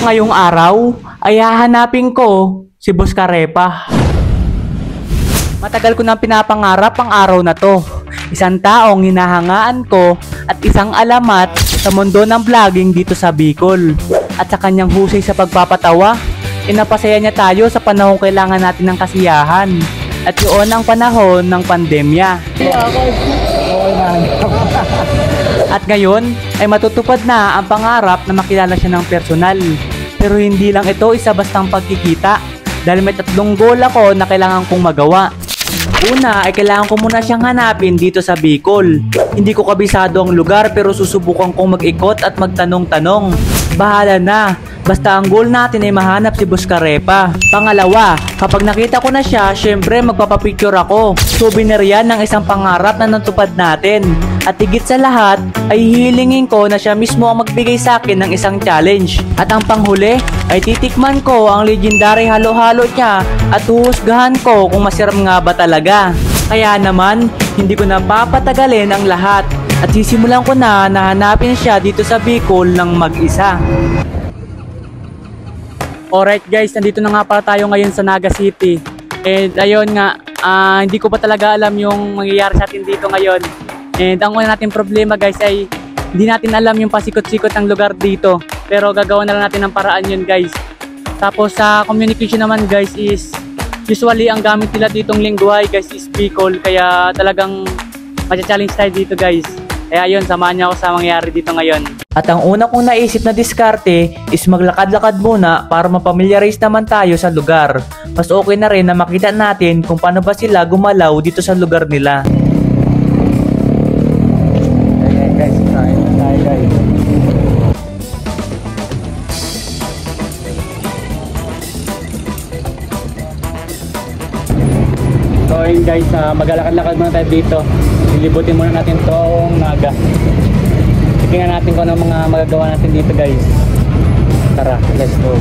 Ngayong araw ay hahanapin ko si Boss Karepa. Matagal ko nang pinapangarap ang araw na to. Isang taong hinahangaan ko at isang alamat sa mundo ng vlogging dito sa Bicol. At sa kanyang husay sa pagpapatawa, inapasaya niya tayo sa panahong kailangan natin ng kasiyahan. At yun ang panahon ng pandemya. At ngayon ay matutupad na ang pangarap na makilala siya ng personal. Pero hindi lang ito isa bastang pagkikita dahil may 3 goal ako na kailangan kong magawa. Una ay kailangan ko muna siyang hanapin dito sa Bicol. Hindi ko kabisado ang lugar pero susubukan kong mag-ikot at magtanong-tanong. Bahala na, basta ang goal natin ay mahanap si Boss Karepa. Pangalawa, kapag nakita ko na siya, syempre magpapapicture ako. Souvenir yan ng isang pangarap na natupad natin. At higit sa lahat, ay hihilingin ko na siya mismo ang magbigay sa akin ng isang challenge. At ang panghuli, ay titikman ko ang legendary halo-halo niya at huhusgahan ko kung masarap nga ba talaga. Kaya naman, hindi ko na papatagalin ang lahat. At sisimulan ko na hanapin siya dito sa Bicol ng mag-isa. Alright guys, nandito na nga pala tayo ngayon sa Naga City. And ayun nga, hindi ko pa talaga alam yung mangyayari sa atin dito ngayon. And ang una natin problema guys ay hindi natin alam yung pasikot-sikot ng lugar dito. Pero gagawa na lang natin ng paraan yun guys. Tapos sa communication naman guys is usually ang gamit nila ditong lingwahe guys is Bicol. Kaya talagang matcha-challenge tayo dito guys. Kaya yun, samahan niyo ako sa mangyayari dito ngayon. At ang una kong naisip na diskarte is maglakad-lakad muna para mapamilyarize naman tayo sa lugar. Mas okay na rin na makita natin kung paano ba sila gumalaw dito sa lugar nila. Ayan guys, kain na tayo guys. So ayun guys, maglalakad-lakad muna tayo dito. Lilibutin muna natin tong Naga. Tingnan natin kung ano mga magagawa natin dito guys. Tara, let's go.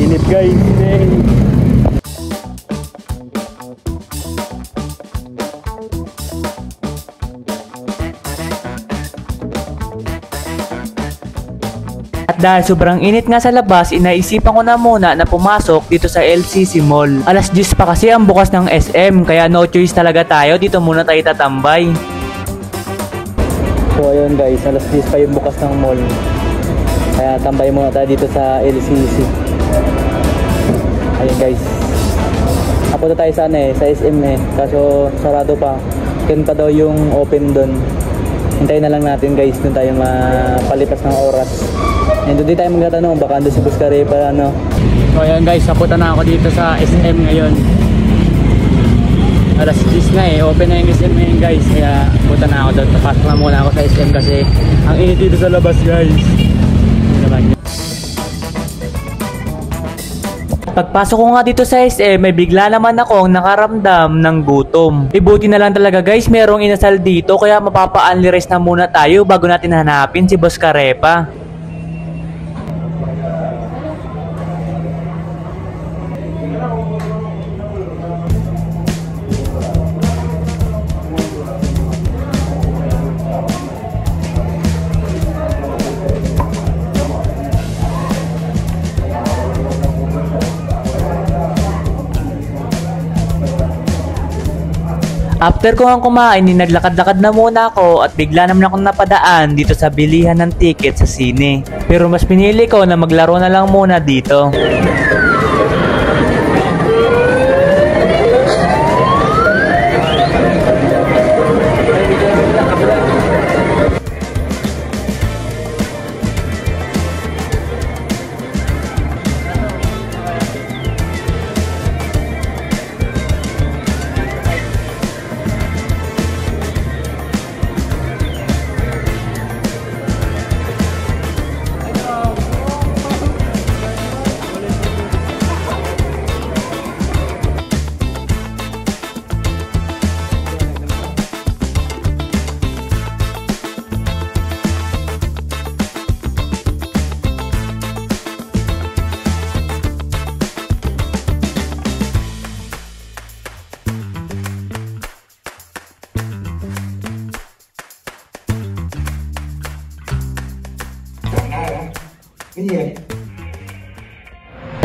Init guys. At dahil sobrang init nga sa labas, inaisipan ko na muna na pumasok dito sa LCC Mall. Alas 10 pa kasi ang bukas ng SM, kaya no choice talaga tayo, dito muna tayo tatambay. So ayun guys, alas 10 pa yung bukas ng mall. Kaya tambay muna tayo dito sa LCC. Ayun guys. Apunta tayo sa sa SM kaso sarado pa. Ken pa daw yung open doon. Hintayin na lang natin guys, doon tayo mapalipas ng oras. And doon tayo magtatanong, baka doon si Boss Karepa ano. So ayan guys, napunta na ako dito sa SM ngayon. Alas 10 na open na yung SM ngayon guys. Kaya punta na ako doon, papasok na muna ako sa SM kasi ang init dito sa labas guys. Pagpasok ko nga dito sa SM, may bigla naman akong nakaramdam ng gutom. Ibuti na lang talaga guys, merong inasal dito kaya mapapa-only rice na muna tayo bago natin hanapin si Boss Karepa. After ko ang kumain, naglakad-lakad na muna ako at bigla naman akong napadaan dito sa bilihan ng ticket sa sine. Pero mas pinili ko na maglaro na lang muna dito. Cái gì vậy?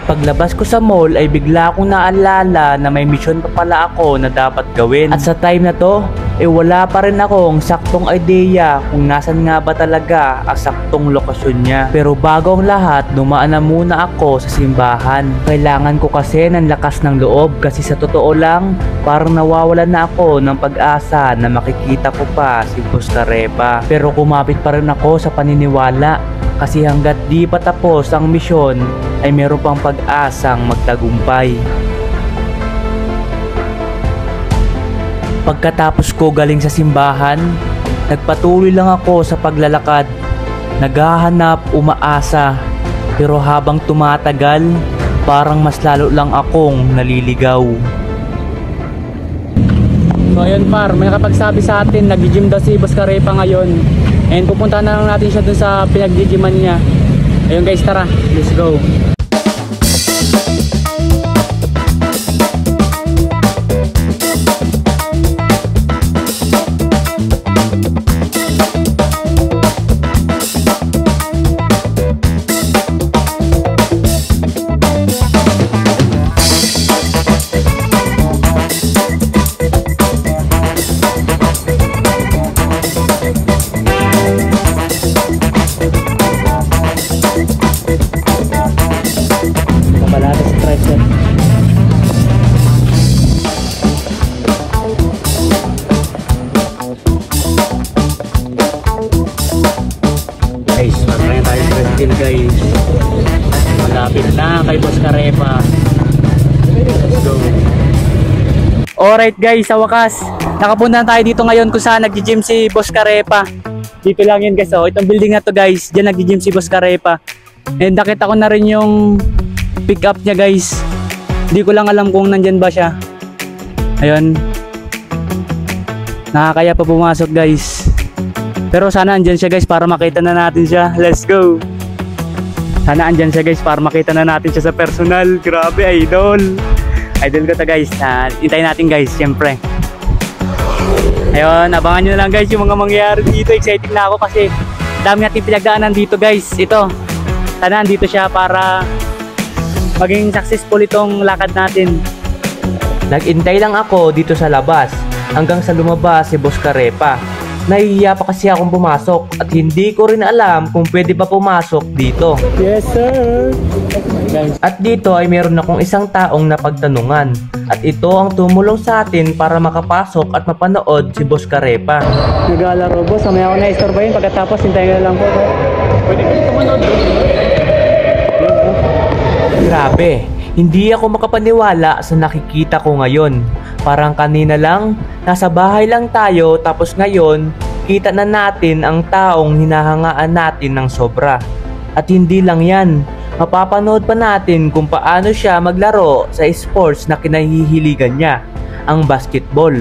At paglabas ko sa mall ay bigla akong naalala na may mission pa pala ako na dapat gawin. At sa time na to, wala pa rin akong saktong idea kung nasan nga ba talaga ang saktong lokasyon niya. Pero bago ang lahat, dumaan na muna ako sa simbahan. Kailangan ko kasi ng lakas ng loob kasi sa totoo lang, parang nawawalan na ako ng pag-asa na makikita ko pa si Boss Carepa. Pero kumapit pa rin ako sa paniniwala kasi hanggat di pa tapos ang misyon ay meron pang pag-asang magtagumpay. Pagkatapos ko galing sa simbahan, nagpatuloy lang ako sa paglalakad. Naghahanap, umaasa, pero habang tumatagal, parang mas lalo lang akong naliligaw. So ayun par, may nakapagsabi sa atin, nag-gym daw si Boss Carepa ngayon. And pupunta na lang natin siya dun sa pinag-gyman niya. Ayun guys, tara, let's go. Guys, magkaya tayo president guys. Malapit na kay Boss Carepa. Let's go. Alright guys, sa wakas nakapunta tayo dito ngayon kung saan nag-gym si Boss Carepa. Dito lang yun guys, oh. Itong building na to guys, dyan nag-gym si Boss Carepa. And nakita ko na rin yung pick up niya guys. Hindi ko lang alam kung nandyan ba siya. Ayun, nakakaya pa pumasok guys. Pero sana andyan siya guys para makita na natin siya. Let's go. Sana andyan siya guys para makita na natin siya sa personal. Grabe, idol. Idol ko to guys. Hintayin natin guys, syempre. Ayun, abangan nyo na lang guys yung mga mangyayari dito. Excited na ako kasi dami natin pinagdaanan dito guys. Ito, sana andito siya para maging successful itong lakad natin. Nag-intay lang ako dito sa labas hanggang sa lumabas si Boss Carepa. Nahihiya pa kasi akong pumasok at hindi ko rin alam kung pwede pa pumasok dito. Yes sir! At dito ay meron akong isang taong napagtanungan at ito ang tumulong sa atin para makapasok at mapanood si Boss Carepa. Naglalaro boss, may ako na-istorbahin pagkatapos hintayin na lang po. Pwede kayo tumanood. Grabe, hindi ako makapaniwala sa nakikita ko ngayon. Parang kanina lang, nasa bahay lang tayo tapos ngayon, kita na natin ang taong hinahangaan natin ng sobra. At hindi lang yan, mapapanood pa natin kung paano siya maglaro sa sports na kinahihiligan niya, ang basketball.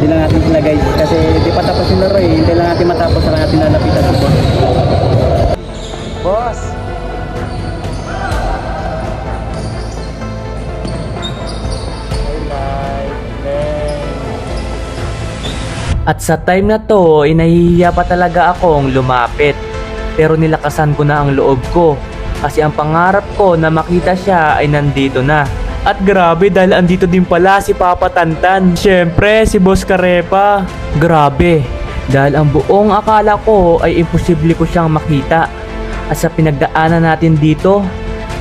Di lang natin sila guys kasi di pa tapos yung laro eh. Hindi lang natin matapos saka natin lalapitan si Boss. Boss! At sa time na to, nahihiya pa talaga akong lumapit. Pero nilakasan ko na ang loob ko kasi ang pangarap ko na makita siya ay nandito na. At grabe dahil andito din pala si Papa Tantan. Syempre si Boss Carepa. Grabe dahil ang buong akala ko ay imposible ko siyang makita. At sa pinagdaanan natin dito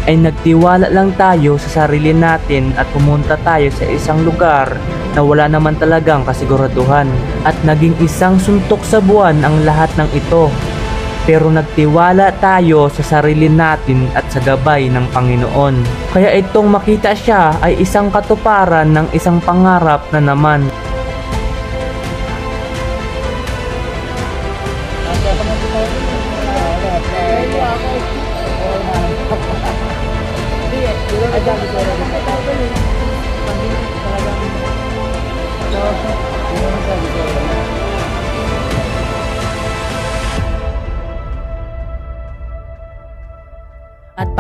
ay nagtiwala lang tayo sa sarili natin at pumunta tayo sa isang lugar na wala naman talagang kasiguraduhan. At naging isang suntok sa buwan ang lahat ng ito. Pero nagtiwala tayo sa sarili natin at sa gabay ng Panginoon. Kaya itong makita siya ay isang katuparan ng isang pangarap na naman.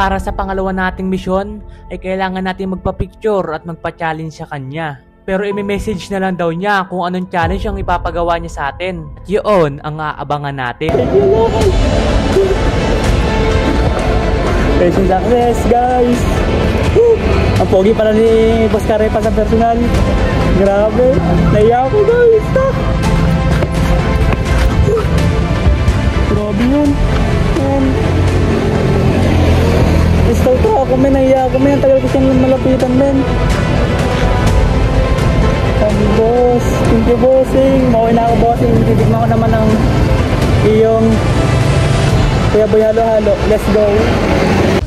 para sa pangalawa nating misyon ay kailangan natin magpa-picture at magpa-challenge sa kanya. Pero i-message na lang daw niya kung anong challenge ang ipapagawa niya sa atin. At yun ang aabangan natin. Mission success, guys! Ang pogi pala ni Boss Carepa sa personal. Grabe, naiya ako, guys! Grabe yun. Gusto ko ako, men. Naiya ako, men. Tagal ko siyang malapitan, men. Boss, thank you, bossing. Mauwi na ako, bossing. Titignan ko naman ang iyong Kuya Boy halo-halo. Let's go.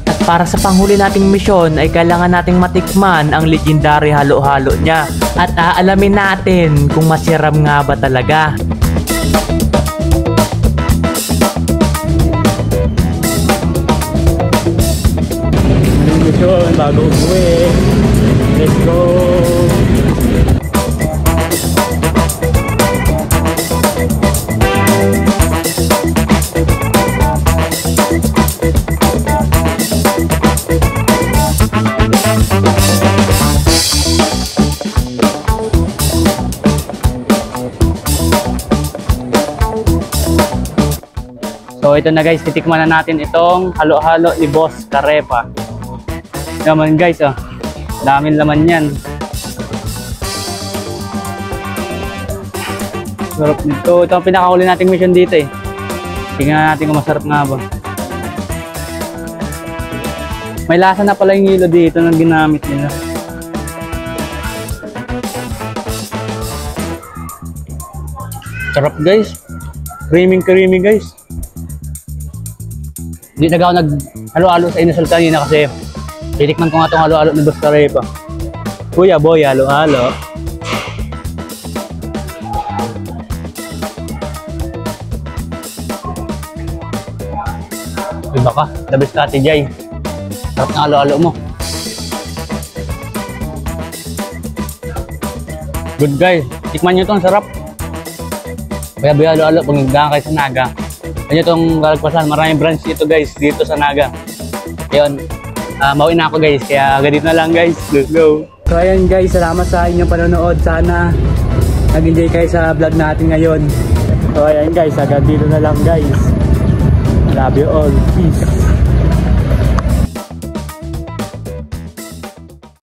At para sa panghuli nating misyon ay kailangan nating matikman ang legendary halo-halo niya. At aalamin natin kung masarap nga ba talaga. Mission bago umuwi. Let's go. So ito na guys, titikman na natin itong halo-halo ni Boss Carepa. Naman guys, oh. Daming laman yan. Sarap nito. Ito ang pinakahuli nating mission dito eh. Tingnan natin kung masarap nga ba. May lasa na pala yung hilo dito na ginamit nila. Sarap guys. Creamy guys. Hindi na ako nag-halo-halo sa inasal kanina kasi titikman ko nga itong halo-halo ni Boss Carepa. Kuya Boy, halo-halo. Iba ka, the best ka, Jay. Sarap na halo-halo mo. Good guys, tikman nyo ito, ang sarap. Kuya Boy, halo-halo, pag nagdahan kayo sa Naga. Yan itong Kalagpasan, maraming branch dito guys, dito sa Naga. Ayun, mauwi na ako guys, kaya ganito na lang guys, let's go. So ayan guys, salamat sa inyong panonood. Sana nag-enjoy kayo sa vlog natin ngayon. So ayan guys, agad dito na lang guys. Love you all, peace.